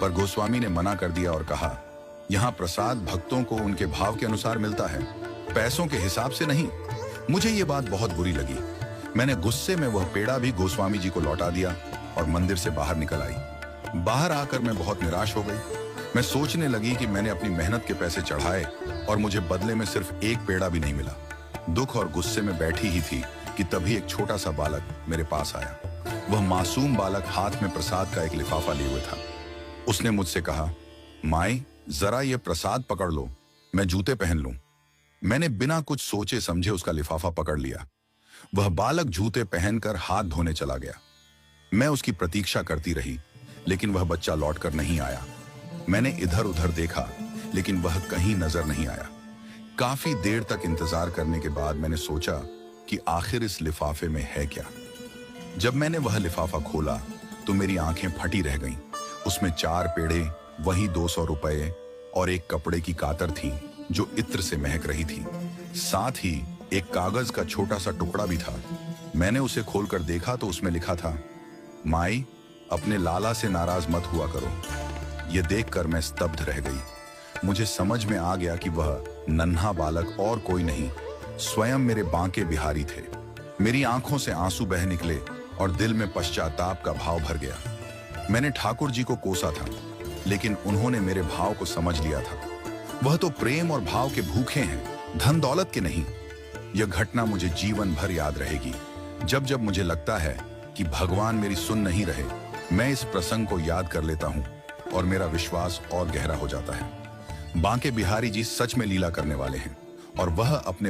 पर गोस्वामी ने मना कर दिया और कहा, यहाँ प्रसाद भक्तों को उनके भाव के अनुसार मिलता है, पैसों के हिसाब से नहीं। मुझे ये बात बहुत बुरी लगी। मैंने गुस्से में वह पेड़ा भी गोस्वामी जी को लौटा दिया और मंदिर से बाहर निकल आई। बाहर आकर मैं बहुत निराश हो गई। मैं सोचने लगी कि मैंने अपनी मेहनत के पैसे चढ़ाए और मुझे बदले में सिर्फ एक पेड़ा भी नहीं मिला। दुख और गुस्से में बैठी ही थी कि तभी एक छोटा सा बालक मेरे पास आया। वह मासूम बालक हाथ में प्रसाद का एक लिफाफा लिए हुए था। उसने मुझसे कहा, माई जरा ये प्रसाद पकड़ लो, मैं जूते पहन लूं। मैंने बिना कुछ सोचे समझे उसका लिफाफा पकड़ लिया। वह बालक जूते पहनकर हाथ धोने चला गया। मैं उसकी प्रतीक्षा करती रही, लेकिन वह बच्चा लौटकर नहीं आया। मैंने इधर उधर देखा, लेकिन वह कहीं नजर नहीं आया। काफी देर तक इंतजार करने के बाद मैंने सोचा कि आखिर इस लिफाफे में है क्या। जब मैंने वह लिफाफा खोला तो मेरी आंखें फटी रह गईं। उसमें 4 पेड़े, वही 200 रुपए और एक कपड़े की कातर थी जो इत्र से महक रही थी। साथ ही एक कागज का छोटा सा टुकड़ा भी था। मैंने उसे खोलकर देखा तो उसमें लिखा था, माई अपने लाला से नाराज मत हुआ करो। यह देखकर मैं स्तब्ध रह गई। मुझे समझ में आ गया कि वह नन्हा बालक और कोई नहीं, स्वयं मेरे बांके बिहारी थे। मेरी आंखों से आंसू बह निकले और दिल में पश्चाताप का भाव भर गया। मैंने ठाकुर जी को कोसा था, लेकिन उन्होंने मेरे भाव को समझ लिया था। वह तो प्रेम और भाव के भूखे हैं, धन दौलत के नहीं। यह घटना मुझे जीवन भर याद रहेगी। जब जब मुझे लगता है कि भगवान मेरी सुन नहीं रहे, मैं इस प्रसंग को याद कर लेता हूं और मेरा विश्वास और गहरा हो जाता है। बांके बिहारी जी सच में लीला करने वाले हैं और वह अपने